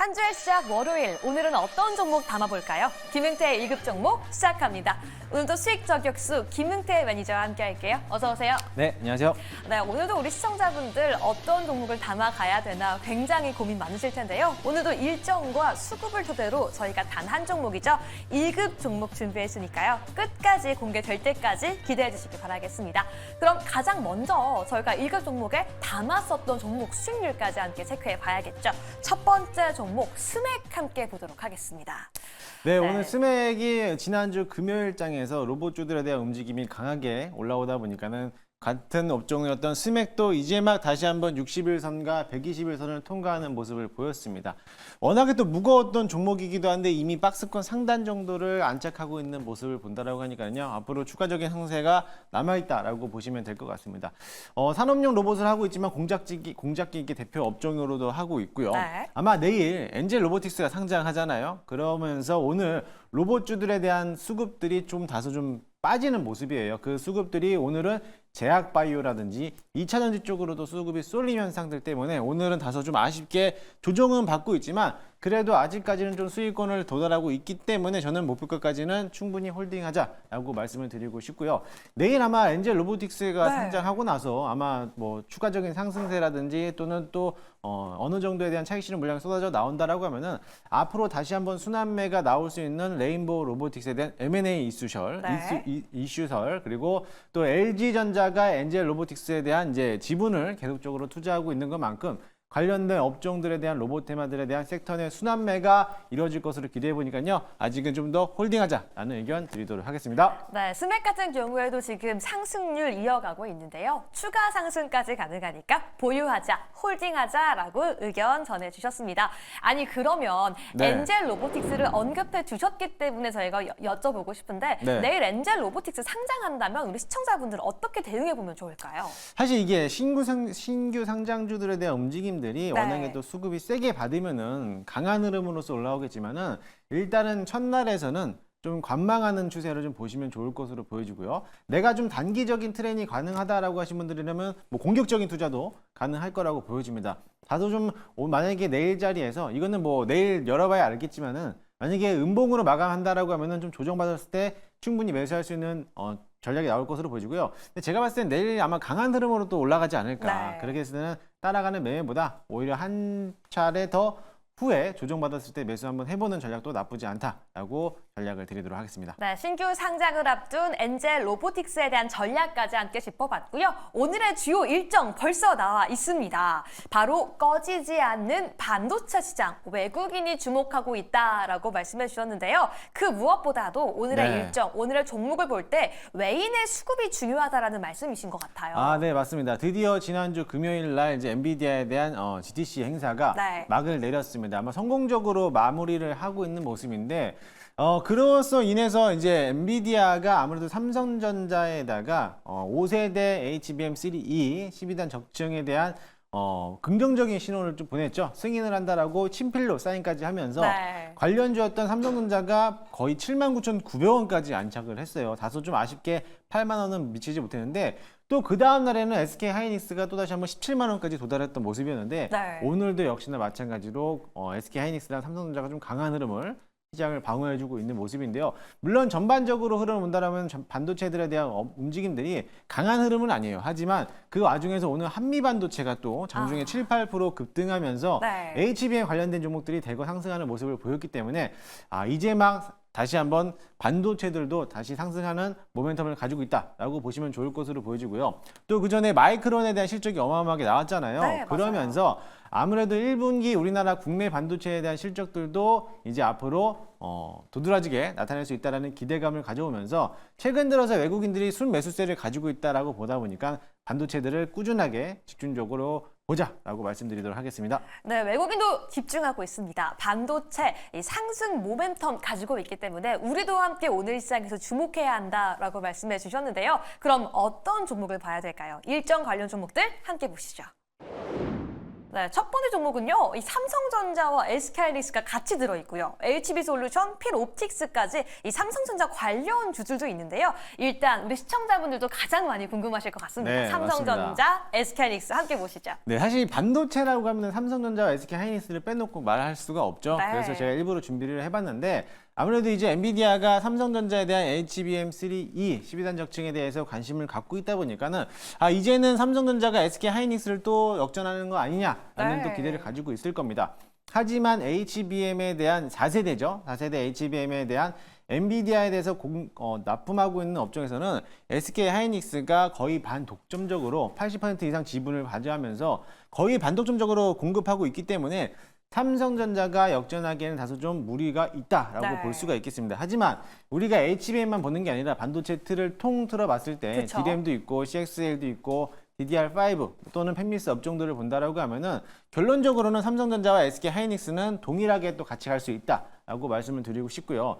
한 주의 시작 월요일, 오늘은 어떤 종목 담아볼까요? 김흥태의 1급 종목 시작합니다. 오늘도 수익 저격수 김흥태 매니저와 함께 할게요. 어서 오세요. 네, 안녕하세요. 네, 오늘도 우리 시청자분들 어떤 종목을 담아가야 되나 굉장히 고민 많으실 텐데요. 오늘도 일정과 수급을 토대로 저희가 단 한 종목이죠. 1급 종목 준비했으니까요. 끝까지 공개될 때까지 기대해 주시기 바라겠습니다. 그럼 가장 먼저 저희가 1급 종목에 담았었던 종목 수익률까지 함께 체크해 봐야겠죠. 첫 번째 종목 스맥 함께 보도록 하겠습니다. 네, 오늘 스맥이 지난주 금요일장에서 로봇주들에 대한 움직임이 강하게 올라오다 보니까는 같은 업종이었던 스맥도 이제 막 다시 한번 60일선과 120일선을 통과하는 모습을 보였습니다. 워낙에 또 무거웠던 종목이기도 한데 이미 박스권 상단 정도를 안착하고 있는 모습을 본다라고 하니까요. 앞으로 추가적인 상세가 남아있다라고 보시면 될 것 같습니다. 산업용 로봇을 하고 있지만 공작기기 대표 업종으로도 하고 있고요. 네. 아마 내일 엔젤 로보틱스가 상장하잖아요. 그러면서 오늘 로봇주들에 대한 수급들이 좀 다소 좀 빠지는 모습이에요. 그 수급들이 오늘은 제약바이오라든지 2차전지 쪽으로도 수급이 쏠림 현상들 때문에 오늘은 다소 좀 아쉽게 조정은 받고 있지만 그래도 아직까지는 좀 수익권을 도달하고 있기 때문에 저는 목표가까지는 충분히 홀딩하자라고 말씀을 드리고 싶고요. 내일 아마 엔젤 로보틱스가 상장하고 나서 아마 뭐 추가적인 상승세라든지 또는 또 어느 정도에 대한 차익 실현 물량이 쏟아져 나온다라고 하면은 앞으로 다시 한번 순환매가 나올 수 있는 레인보우 로보틱스에 대한 M&A 이슈설 그리고 또 LG전자가 엔젤 로보틱스에 대한 이제 지분을 계속적으로 투자하고 있는 것만큼 관련된 업종들에 대한 로봇 테마들에 대한 섹터 내 순환매가 이루어질 것으로 기대해 보니까요. 아직은 좀 더 홀딩하자라는 의견 드리도록 하겠습니다. 네, 스맥 같은 경우에도 지금 상승률 이어가고 있는데요. 추가 상승까지 가능하니까 보유하자, 홀딩하자라고 의견 전해주셨습니다. 아니 그러면 네. 엔젤 로보틱스를 언급해 주셨기 때문에 저희가 여쭤보고 싶은데 네. 내일 엔젤 로보틱스 상장한다면 우리 시청자분들은 어떻게 대응해 보면 좋을까요? 사실 이게 신규 상장주들에 대한 움직임들이 워낙에 또 수급이 세게 받으면은 강한 흐름으로서 올라오겠지만은 일단은 첫날에서는 좀 관망하는 추세를 좀 보시면 좋을 것으로 보여지고요. 내가 좀 단기적인 트렌이 가능하다라고 하신 분들이라면 뭐 공격적인 투자도 가능할 거라고 보여집니다. 다소 좀 만약에 내일 자리에서 이거는 뭐 내일 열어봐야 알겠지만은 만약에 음봉으로 마감한다라고 하면은 좀 조정받았을 때 충분히 매수할 수 있는 전략이 나올 것으로 보여지고요. 근데 제가 봤을 땐 내일 아마 강한 흐름으로 또 올라가지 않을까. 네. 그렇게 해서 는 따라가는 매매보다 오히려 한 차례 더 후에 조정받았을 때 매수 한번 해보는 전략도 나쁘지 않다라고 전략을 드리도록 하겠습니다. 네, 신규 상장을 앞둔 엔젤 로보틱스에 대한 전략까지 함께 짚어봤고요. 오늘의 주요 일정 벌써 나와 있습니다. 바로 꺼지지 않는 반도체 시장, 외국인이 주목하고 있다라고 말씀해 주셨는데요. 그 무엇보다도 오늘의 네. 일정, 오늘의 종목을 볼 때 외인의 수급이 중요하다라는 말씀이신 것 같아요. 아, 네, 맞습니다. 드디어 지난주 금요일 날 이제 엔비디아에 대한 GTC 행사가 네. 막을 내렸습니다. 아마 성공적으로 마무리를 하고 있는 모습인데 그로써 인해서 이제 엔비디아가 아무래도 삼성전자에다가 5세대 HBM3E 12단 적층에 대한 긍정적인 신호를 좀 보냈죠. 승인을 한다라고 친필로 사인까지 하면서 네. 관련주였던 삼성전자가 거의 79,900원까지 안착을 했어요. 다소 좀 아쉽게 8만 원은 미치지 못했는데 또 그 다음 날에는 SK 하이닉스가 또 다시 한번 17만 원까지 도달했던 모습이었는데 네. 오늘도 역시나 마찬가지로 SK 하이닉스랑 삼성전자가 좀 강한 흐름을 시장을 방어해주고 있는 모습인데요. 물론 전반적으로 흐름을 본다면 반도체들에 대한 움직임들이 강한 흐름은 아니에요. 하지만 그 와중에서 오늘 한미반도체가 또 장중에 7, 8% 급등하면서 네. HBM 관련된 종목들이 대거 상승하는 모습을 보였기 때문에 이제 막 다시 한번 반도체들도 다시 상승하는 모멘텀을 가지고 있다라고 보시면 좋을 것으로 보여지고요. 또 그 전에 마이크론에 대한 실적이 어마어마하게 나왔잖아요. 네, 그러면서 아무래도 1분기 우리나라 국내 반도체에 대한 실적들도 이제 앞으로 도드라지게 나타낼 수 있다는 기대감을 가져오면서 최근 들어서 외국인들이 순매수세를 가지고 있다라고 보다 보니까 반도체들을 꾸준하게 집중적으로 보자라고 말씀드리도록 하겠습니다. 네, 외국인도 집중하고 있습니다. 반도체 이 상승 모멘텀 가지고 있기 때문에 우리도 함께 오늘 시장에서 주목해야 한다라고 말씀해 주셨는데요. 그럼 어떤 종목을 봐야 될까요? 일정 관련 종목들 함께 보시죠. 네, 첫 번째 종목은요. 이 삼성전자와 SK하이닉스가 같이 들어있고요. HB솔루션, 필옵틱스까지 이 삼성전자 관련 주들도 있는데요. 일단 우리 시청자분들도 가장 많이 궁금하실 것 같습니다. 네, 삼성전자, SK하이닉스 함께 보시죠. 네, 사실 반도체라고 하면 삼성전자와 SK하이닉스를 빼놓고 말할 수가 없죠. 네. 그래서 제가 일부러 준비를 해봤는데 아무래도 이제 엔비디아가 삼성전자에 대한 HBM3E 12단 적층에 대해서 관심을 갖고 있다 보니까는 이제는 삼성전자가 SK하이닉스를 또 역전하는 거 아니냐라는 네. 또 기대를 가지고 있을 겁니다. 하지만 HBM에 대한 4세대죠. 4세대 HBM에 대한 엔비디아에 대해서 납품하고 있는 업종에서는 SK하이닉스가 거의 반독점적으로 80% 이상 지분을 가져가면서 거의 반독점적으로 공급하고 있기 때문에 삼성전자가 역전하기에는 다소 좀 무리가 있다라고 네. 볼 수가 있겠습니다. 하지만 우리가 HBM만 보는 게 아니라 반도체 틀을 통틀어 봤을 때 그쵸. DRAM도 있고 CXL도 있고 DDR5 또는 팹리스 업종들을 본다라고 하면은 결론적으로는 삼성전자와 SK하이닉스는 동일하게 또 같이 갈 수 있다라고 말씀을 드리고 싶고요.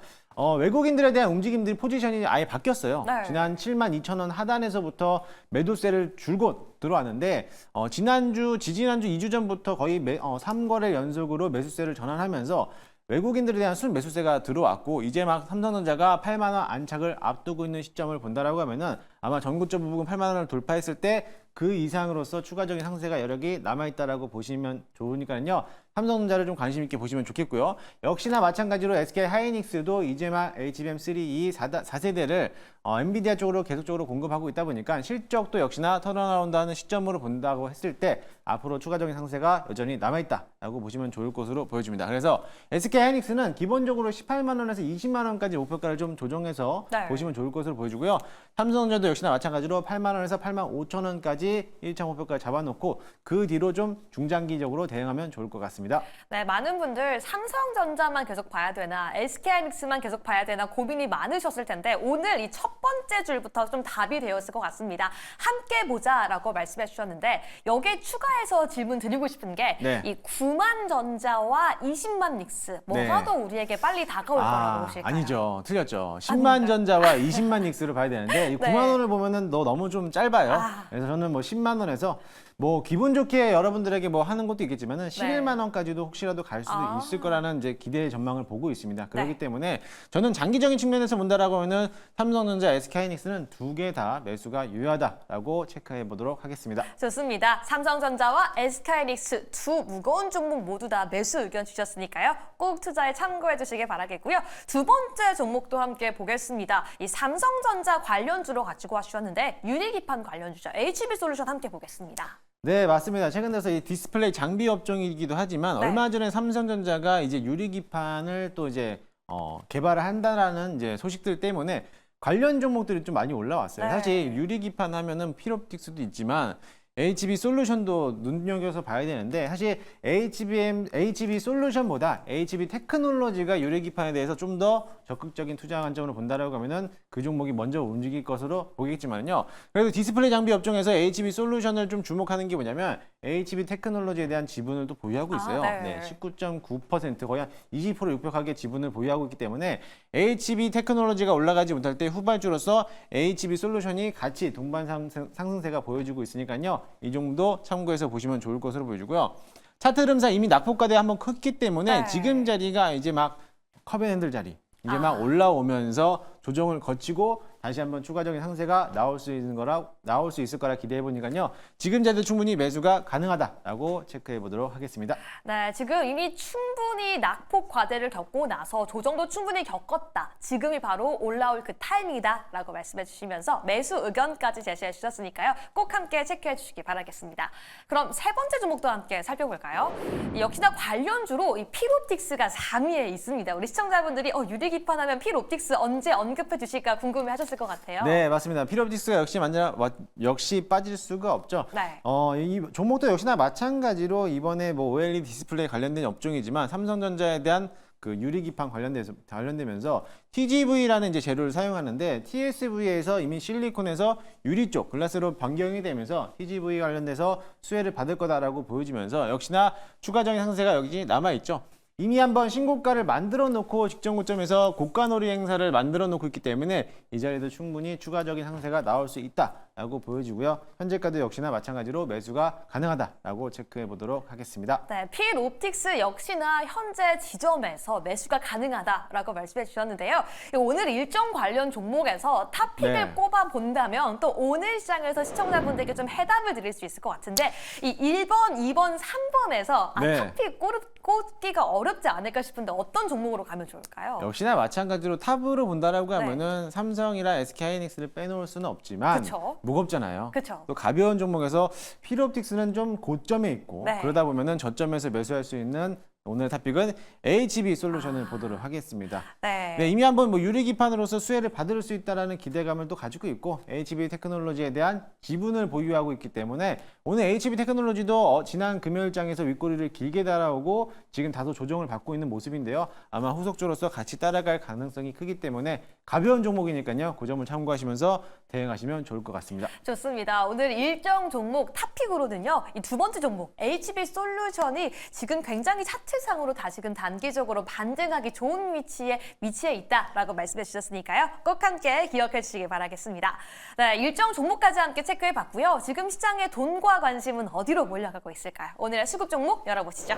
외국인들에 대한 움직임들이 포지션이 아예 바뀌었어요. 네. 지난 72,000원 하단에서부터 매도세를 줄곧 들어왔는데 지지난주 2주 전부터 거의 3거래 연속으로 매수세를 전환하면서 외국인들에 대한 순 매수세가 들어왔고 이제 막 삼성전자가 8만 원 안착을 앞두고 있는 시점을 본다라고 하면은 아마 전고점 부분 8만 원을 돌파했을 때 그 이상으로서 추가적인 상세가 여력이 남아있다라고 보시면 좋으니까요. 삼성전자를 좀 관심 있게 보시면 좋겠고요. 역시나 마찬가지로 SK하이닉스도 이제 막 HBM3E 4세대를 엔비디아 쪽으로 계속적으로 공급하고 있다 보니까 실적도 역시나 턴어라운드하는 시점으로 본다고 했을 때 앞으로 추가적인 상세가 여전히 남아있다라고 보시면 좋을 것으로 보여집니다. 그래서 SK하이닉스는 기본적으로 18만 원에서 20만 원까지 목표가를 좀 조정해서 네. 보시면 좋을 것으로 보여주고요. 삼성전자도 역시나 마찬가지로 8만 원에서 8만 5천 원까지 1차 목표가를 잡아놓고 그 뒤로 좀 중장기적으로 대응하면 좋을 것 같습니다. 네, 많은 분들 삼성전자만 계속 봐야 되나 SK하이닉스만 계속 봐야 되나 고민이 많으셨을 텐데 오늘 이 첫 번째 줄부터 좀 답이 되었을 것 같습니다. 함께 보자라고 말씀해 주셨는데 여기에 추가해서 질문 드리고 싶은 게 이 9만 전자와 20만 닉스 뭐가 더 우리에게 빨리 다가올 거라고 보실까요? 아니죠. 틀렸죠. 10만 전자와 20만 닉스를 봐야 되는데 이 9만 원을 보면은 너무 좀 짧아요. 그래서 저는 뭐 10만 원에서 뭐 기분 좋게 여러분들에게 뭐 하는 것도 있겠지만은 11만 원까지도 혹시라도 갈 수도 있을 거라는 이제 기대의 전망을 보고 있습니다. 그렇기 때문에 저는 장기적인 측면에서 본다라고 하면 삼성전자, SK하이닉스는 두 개 다 매수가 유효하다라고 체크해 보도록 하겠습니다. 좋습니다. 삼성전자와 SK하이닉스 두 무거운 종목 모두 다 매수 의견 주셨으니까요. 꼭 투자에 참고해 주시길 바라겠고요. 두 번째 종목도 함께 보겠습니다. 이 삼성전자 관련주로 가지고 와주셨는데 유리기판 관련주죠. HB솔루션 함께 보겠습니다. 네, 맞습니다. 최근 들어서 이 디스플레이 장비 업종이기도 하지만 얼마 전에 삼성전자가 이제 유리기판을 또 이제 개발을 한다라는 이제 소식들 때문에 관련 종목들이 좀 많이 올라왔어요. 사실 유리기판 하면은 필옵틱스도 있지만 HB솔루션도 눈여겨서 봐야 되는데 사실 HB솔루션보다 HB테크놀로지가 유리기판에 대해서 좀 더 적극적인 투자 관점으로 본다라고 하면은 그 종목이 먼저 움직일 것으로 보겠지만요. 그래도 디스플레이 장비 업종에서 HB솔루션을 좀 주목하는 게 뭐냐면 HB테크놀로지에 대한 지분을 또 보유하고 있어요. 19.9% 거의 한 20% 육박하게 지분을 보유하고 있기 때문에 HB테크놀로지가 올라가지 못할 때 후발주로서 HB솔루션이 같이 동반 상승세가 보여주고 있으니까요. 이 정도 참고해서 보시면 좋을 것으로 보여주고요. 차트 흐름상 이미 낙폭과대 한번 컸기 때문에 지금 자리가 이제 막 컵앤핸들 자리 이제 막 올라오면서 조정을 거치고 다시 한번 추가적인 상세가 나올 수 있을 거라 기대해 보니까요. 지금 자리도 충분히 매수가 가능하다라고 체크해 보도록 하겠습니다. 네, 지금 이미 충분히 낙폭 과대를 겪고 나서 조정도 충분히 겪었다. 지금이 바로 올라올 그 타이밍이다라고 말씀해 주시면서 매수 의견까지 제시해 주셨으니까요. 꼭 함께 체크해 주시기 바라겠습니다. 그럼 세 번째 종목도 함께 살펴볼까요? 역시나 관련주로 이 필옵틱스가 3위에 있습니다. 우리 시청자분들이 유리기판 하면 필옵틱스 언제 언급해 주실까 궁금해 하셨을 것 같아요. 네, 맞습니다. 필옵틱스가 역시 빠질 수가 없죠. 이 종목도 역시나 마찬가지로 이번에 뭐 OLED 디스플레이 관련된 업종이지만 삼성전자에 대한 그 유리기판 관련되면서 TGV라는 이제 재료를 사용하는데 TSV에서 이미 실리콘에서 유리 쪽 글라스로 변경이 되면서 TGV 관련돼서 수혜를 받을 거다라고 보여지면서 역시나 추가적인 상세가 여기 남아 있죠. 이미 한번 신고가를 만들어 놓고 직전 고점에서 고가놀이 행사를 만들어 놓고 있기 때문에 이 자리도 충분히 추가적인 상세가 나올 수 있다. 있다라고 보여지고요. 현재가도 역시나 마찬가지로 매수가 가능하다라고 체크해 보도록 하겠습니다. 네, 필옵틱스 역시나 현재 지점에서 매수가 가능하다라고 말씀해 주셨는데요. 오늘 일정 관련 종목에서 탑픽을 네. 꼽아 본다면 또 오늘 시장에서 시청자분들께 좀 해답을 드릴 수 있을 것 같은데 이 1번, 2번, 3번에서 네. 탑픽 꼽기가 어렵지 않을까 싶은데 어떤 종목으로 가면 좋을까요? 역시나 마찬가지로 탑으로 본다라고 네. 하면은 삼성이랑 SK하이닉스를 빼놓을 수는 없지만 그쵸. 무겁잖아요. 그쵸. 또 가벼운 종목에서 필옵틱스는 좀 고점에 있고 네. 그러다 보면은 저점에서 매수할 수 있는 오늘 탑픽은 HB 솔루션을 보도록 하겠습니다. 네. 네, 이미 한번 뭐 유리기판으로서 수혜를 받을 수 있다라는 기대감을 또 가지고 있고 HB 테크놀로지에 대한 지분을 보유하고 있기 때문에 오늘 HB 테크놀로지도 지난 금요일장에서 윗꼬리를 길게 달아오고 지금 다소 조정을 받고 있는 모습인데요. 아마 후속주로서 같이 따라갈 가능성이 크기 때문에 가벼운 종목이니까요. 그 점을 참고하시면서 대응하시면 좋을 것 같습니다. 좋습니다. 오늘 일정 종목 탑픽으로는요. 이 두 번째 종목 HB 솔루션이 지금 굉장히 차트상으로 다시금 단기적으로 반등하기 좋은 위치에 있다라고 말씀해 주셨으니까요. 꼭 함께 기억해 주시기 바라겠습니다. 네, 일정 종목까지 함께 체크해 봤고요. 지금 시장의 돈과 관심은 어디로 몰려가고 있을까요? 오늘의 수급 종목 열어보시죠.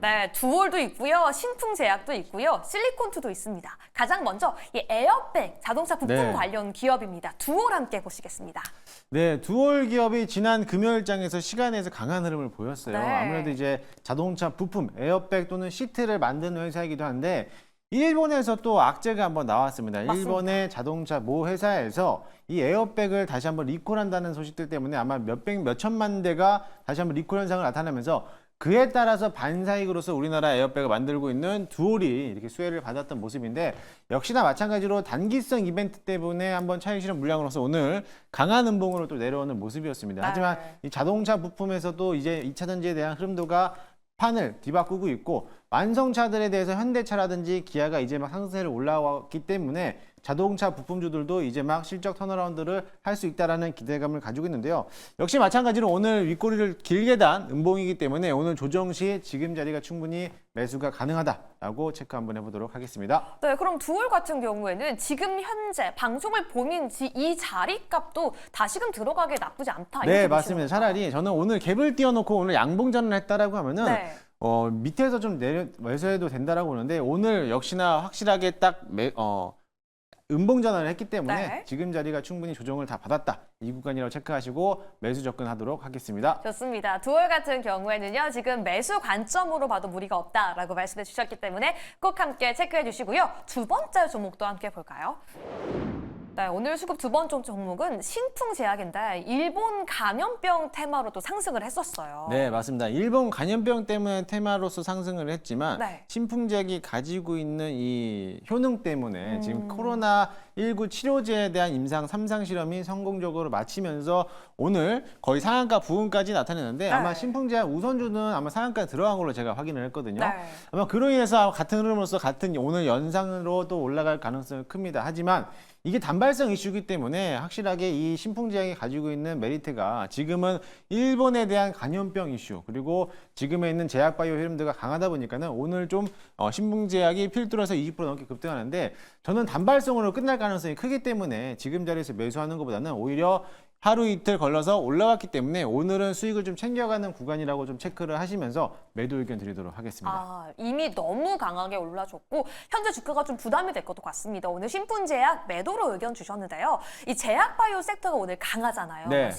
네, 두올도 있고요. 신풍제약도 있고요. 실리콘투도 있습니다. 가장 먼저 이 에어백 자동차 부품 네. 관련 기업입니다. 두올 함께 보시겠습니다. 네, 두올 기업이 지난 금요일장에서 시간에서 강한 흐름을 보였어요. 네. 아무래도 이제 자동차 부품, 에어백 또는 시트를 만드는 회사이기도 한데 일본에서 또 악재가 한번 나왔습니다. 맞습니다. 일본의 자동차 모 회사에서 이 에어백을 다시 한번 리콜한다는 소식들 때문에 아마 몇천만 대가 다시 한번 리콜 현상을 나타내면서 그에 따라서 반사익으로서 우리나라 에어백을 만들고 있는 두올이 이렇게 수혜를 받았던 모습인데 역시나 마찬가지로 단기성 이벤트 때문에 한번 차익 실현 물량으로서 오늘 강한 음봉으로 또 내려오는 모습이었습니다. 하지만 이 자동차 부품에서도 이제 2차 전지에 대한 흐름도가 판을 뒤바꾸고 있고 완성차들에 대해서 현대차라든지 기아가 이제 막 상승세를 올라왔기 때문에 자동차 부품주들도 이제 막 실적 턴어라운드를 할 수 있다라는 기대감을 가지고 있는데요. 역시 마찬가지로 오늘 윗꼬리를 길게 단 음봉이기 때문에 오늘 조정 시 지금 자리가 충분히 매수가 가능하다라고 체크 한번 해보도록 하겠습니다. 네, 그럼 두올 같은 경우에는 지금 현재 방송을 보는 이 자리값도 다시금 들어가기 나쁘지 않다. 네, 이렇게 맞습니다. 보시는 건가요? 차라리 저는 오늘 갭을 띄워놓고 오늘 양봉전을 했다라고 하면은 네. 밑에서 좀 매수해도 된다라고 보는데 오늘 역시나 확실하게 딱 음봉 전환을 했기 때문에 네. 지금 자리가 충분히 조정을 다 받았다. 이 구간이라고 체크하시고 매수 접근하도록 하겠습니다. 좋습니다. 두올 같은 경우에는요. 지금 매수 관점으로 봐도 무리가 없다라고 말씀해 주셨기 때문에 꼭 함께 체크해 주시고요. 두 번째 종목도 함께 볼까요? 네, 오늘 수급 두 번째 종목은 신풍제약인데 일본 감염병 테마로 또 상승을 했었어요. 네, 맞습니다. 일본 감염병 때문에 테마로서 상승을 했지만 네. 신풍제약이 가지고 있는 이 효능 때문에 지금 코로나19 치료제에 대한 임상 3상 실험이 성공적으로 마치면서 오늘 거의 상한가 부근까지 나타내는데 네. 아마 신풍제약 우선주는 아마 상한가에 들어간 걸로 제가 확인을 했거든요. 네. 아마 그로 인해서 같은 흐름으로서 같은 오늘 연상으로 또 올라갈 가능성이 큽니다. 하지만 이게 단발성 이슈이기 때문에 확실하게 이 신풍제약이 가지고 있는 메리트가 지금은 일본에 대한 감염병 이슈 그리고 지금에 있는 제약바이오 흐름들과 강하다 보니까는 오늘 좀 신풍제약이 필두로서 20% 넘게 급등하는데 저는 단발성으로 끝날 가능성이 크기 때문에 지금 자리에서 매수하는 것보다는 오히려 하루 이틀 걸러서 올라왔기 때문에 오늘은 수익을 좀 챙겨가는 구간이라고 좀 체크를 하시면서 매도 의견 드리도록 하겠습니다. 이미 너무 강하게 올라줬고 현재 주가가 좀 부담이 될 것도 같습니다. 오늘 신풍제약 매도로 의견 주셨는데요. 이 제약바이오 섹터가 오늘 강하잖아요. 네.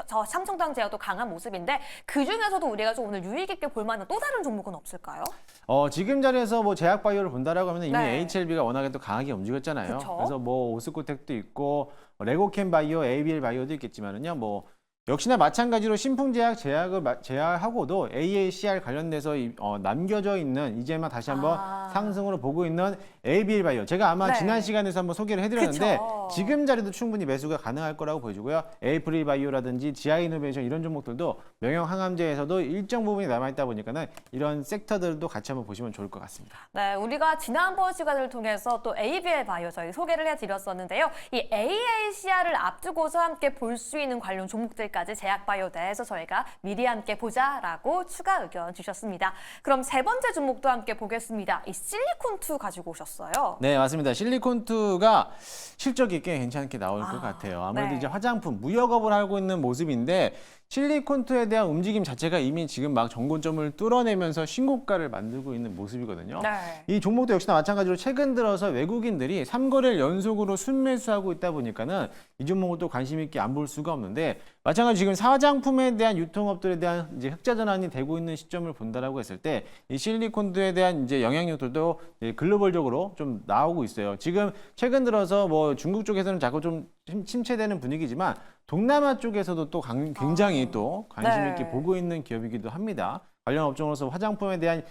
저 삼성전자도 강한 모습인데 그중에서도 우리가 좀 오늘 유익 있게 볼 만한 또 다른 종목은 없을까요? 지금 자리에서 뭐 제약바이오를 본다라고 하면 이미 네. HLB가 워낙에 또 강하게 움직였잖아요. 그쵸? 그래서 뭐 오스코텍도 있고 레고캠 바이오, ABL 바이오도 있겠지만은요. 뭐 역시나 마찬가지로 신풍제약 제약하고도 AACR 관련돼서 남겨져 있는 이제만 다시 한번 상승으로 보고 있는 ABL 바이오. 제가 아마 네. 지난 시간에서 한번 소개를 해드렸는데 그쵸. 지금 자리도 충분히 매수가 가능할 거라고 보여지고요. 에이프릴 바이오라든지 지아이노베이션 이런 종목들도 명형 항암제에서도 일정 부분이 남아있다 보니까는 이런 섹터들도 같이 한번 보시면 좋을 것 같습니다. 네, 우리가 지난번 시간을 통해서 또 ABL 바이오 저희 소개를 해드렸었는데요. 이 AACR을 앞두고서 함께 볼 수 있는 관련 종목들 종목들까지 제약바이오 내에서 저희가 미리 함께 보자라고 추가 의견 주셨습니다. 그럼 세 번째 종목도 함께 보겠습니다. 이 실리콘2 가지고 오셨어요. 네, 맞습니다. 실리콘2가 실적이 꽤 괜찮게 나올 것 같아요. 아무래도 네. 이제 화장품, 무역업을 하고 있는 모습인데 실리콘2에 대한 움직임 자체가 이미 지금 막 정고점을 뚫어내면서 신고가를 만들고 있는 모습이거든요. 네. 이 종목도 역시나 마찬가지로 최근 들어서 외국인들이 3거래를 연속으로 순매수하고 있다 보니까는 이 종목을 또 관심 있게 안 볼 수가 없는데 마찬가지로 지금 화장품에 대한 유통업들에 대한 이제 흑자 전환이 되고 있는 시점을 본다라고 했을 때 이 실리콘드에 대한 이제 영향력들도 글로벌적으로 좀 나오고 있어요. 지금 최근 들어서 뭐 중국 쪽에서는 자꾸 좀 침체되는 분위기지만 동남아 쪽에서도 또 굉장히 또 관심 있게 네. 보고 있는 기업이기도 합니다. 관련 업종으로서 화장품에 대한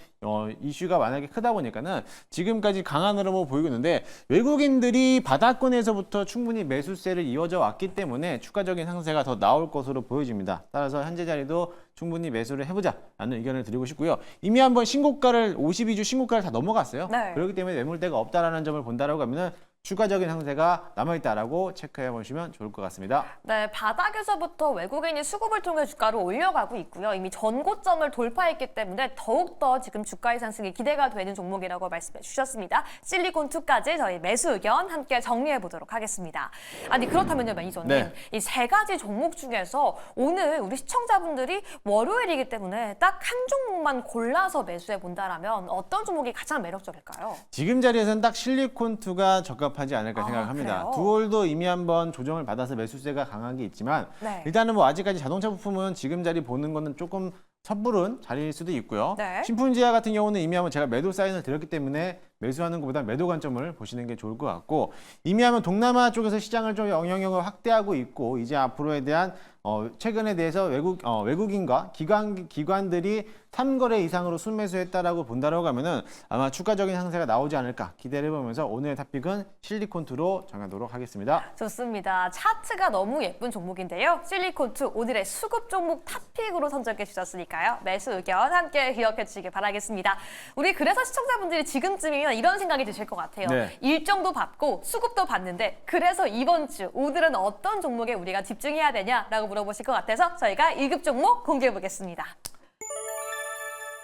이슈가 만약에 크다 보니까는 지금까지 강한 흐름을 보이고 있는데 외국인들이 바닥권에서부터 충분히 매수세를 이어져 왔기 때문에 추가적인 상승세가 더 나올 것으로 보여집니다. 따라서 현재 자리도 충분히 매수를 해보자라는 의견을 드리고 싶고요. 이미 한번 신고가를 52주 신고가를 다 넘어갔어요. 네. 그렇기 때문에 매물대가 없다라는 점을 본다라고 하면은 추가적인 상세가 남아있다라고 체크해 보시면 좋을 것 같습니다. 네, 바닥에서부터 외국인이 수급을 통해 주가를 올려가고 있고요. 이미 전고점을 돌파했기 때문에 더욱더 지금 주가의 상승이 기대가 되는 종목이라고 말씀해 주셨습니다. 실리콘2까지 저희 매수 의견 함께 정리해 보도록 하겠습니다. 아니 그렇다면요, 매니저님. 네. 이 세 가지 종목 중에서 오늘 우리 시청자분들이 월요일이기 때문에 딱 한 종목만 골라서 매수해 본다라면 어떤 종목이 가장 매력적일까요? 지금 자리에서는 딱 실리콘2가 적합하지 않을까 아, 생각합니다. 그래요? 두올도 이미 한번 조정을 받아서 매수세가 강하게 있지만 네. 일단은 뭐 아직까지 자동차 부품은 지금 자리 보는 거는 조금 섣부른 자리일 수도 있고요. 네. 신품지하 같은 경우는 이미 한번 제가 매도 사인을 드렸기 때문에 매수하는 것보다 매도 관점을 보시는 게 좋을 것 같고 이미 하면 동남아 쪽에서 시장을 좀 영향력을 확대하고 있고 이제 앞으로에 대한 최근에 대해서 외국인과 기관들이 3거래 이상으로 순매수했다라고 본다라고 하면은 아마 추가적인 상세가 나오지 않을까 기대를 해보면서 오늘의 탑픽은 실리콘2로 정하도록 하겠습니다. 좋습니다. 차트가 너무 예쁜 종목인데요. 실리콘2 오늘의 수급 종목 탑픽으로 선정해 주셨으니까요. 매수 의견 함께 기억해 주시길 바라겠습니다. 우리 그래서 시청자분들이 지금쯤이면 이런 생각이 드실 것 같아요. 네. 일정도 받고 수급도 받는데 그래서 이번 주 오늘은 어떤 종목에 우리가 집중해야 되냐라고 물어보실 것 같아서 저희가 1급 종목 공개해 보겠습니다.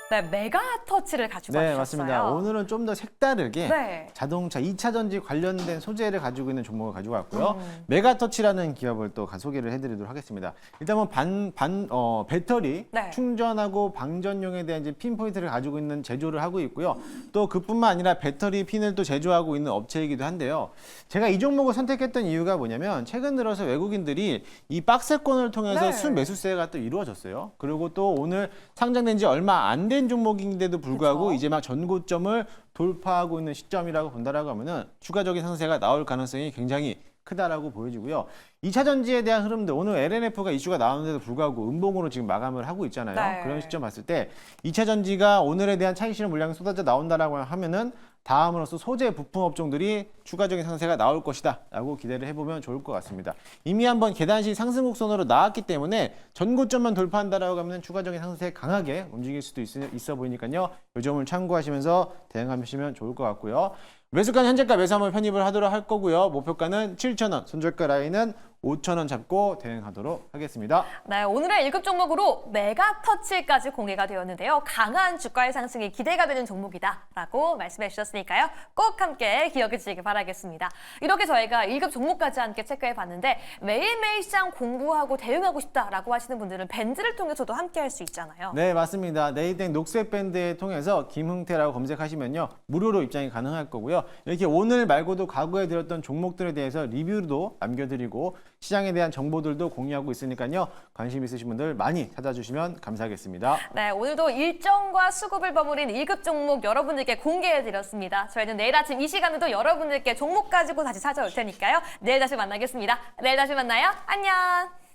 네, 메가터치를 가지고 네, 와주셨어요. 맞습니다. 오늘은 좀 더 색다르게 네. 자동차 2차 전지 관련된 소재를 가지고 있는 종목을 가지고 왔고요. 메가터치라는 기업을 또 소개를 해드리도록 하겠습니다. 일단 뭐 배터리 네. 충전하고 방전용에 대한 이제 핀 포인트를 가지고 있는 제조를 하고 있고요. 또 그뿐만 아니라 배터리 핀을 또 제조하고 있는 업체이기도 한데요. 제가 이 종목을 선택했던 이유가 뭐냐면 최근 들어서 외국인들이 이 박스권을 통해서 네. 순매수세가 또 이루어졌어요. 그리고 또 오늘 상장된 지 얼마 안 된 종목인데도 불구하고 그쵸? 이제 막 전고점을 돌파하고 있는 시점이라고 본다라고 하면은 추가적인 상세가 나올 가능성이 굉장히 크다라고 보여지고요. 2차 전지에 대한 흐름들 오늘 LNF가 이슈가 나오는데도 불구하고 음봉으로 지금 마감을 하고 있잖아요. 네. 그런 시점 봤을 때 2차 전지가 오늘에 대한 차익 실현 물량이 쏟아져 나온다라고 하면은 다음으로서 소재 부품 업종들이 추가적인 상세가 나올 것이다 라고 기대를 해보면 좋을 것 같습니다. 이미 한번 계단식 상승 곡선으로 나왔기 때문에 전고점만 돌파한다라고 하면 추가적인 상세 강하게 움직일 수도 있어 보이니까요. 이 점을 참고하시면서 대응하시면 좋을 것 같고요. 매수가는 현재가 매수 한번 편입을 하도록 할 거고요. 목표가는 7,000원, 손절가 라인은 5,000원 잡고 대응하도록 하겠습니다. 네, 오늘의 1급 종목으로 메가터치까지 공개가 되었는데요. 강한 주가의 상승이 기대가 되는 종목이다라고 말씀해 주셨으니까요. 꼭 함께 기억해 주시기 바라겠습니다. 이렇게 저희가 1급 종목까지 함께 체크해 봤는데 매일매일 시장 공부하고 대응하고 싶다라고 하시는 분들은 밴드를 통해서도 함께 할 수 있잖아요. 네, 맞습니다. 네이땡 녹색 밴드에 통해서 김흥태라고 검색하시면요. 무료로 입장이 가능할 거고요. 이렇게 오늘 말고도 과거에 들었던 종목들에 대해서 리뷰도 남겨드리고 시장에 대한 정보들도 공유하고 있으니까요. 관심 있으신 분들 많이 찾아주시면 감사하겠습니다. 네, 오늘도 일정과 수급을 버무린 1급 종목 여러분들께 공개해드렸습니다. 저희는 내일 아침 이 시간에도 여러분들께 종목 가지고 다시 찾아올 테니까요. 내일 다시 만나겠습니다. 내일 다시 만나요. 안녕!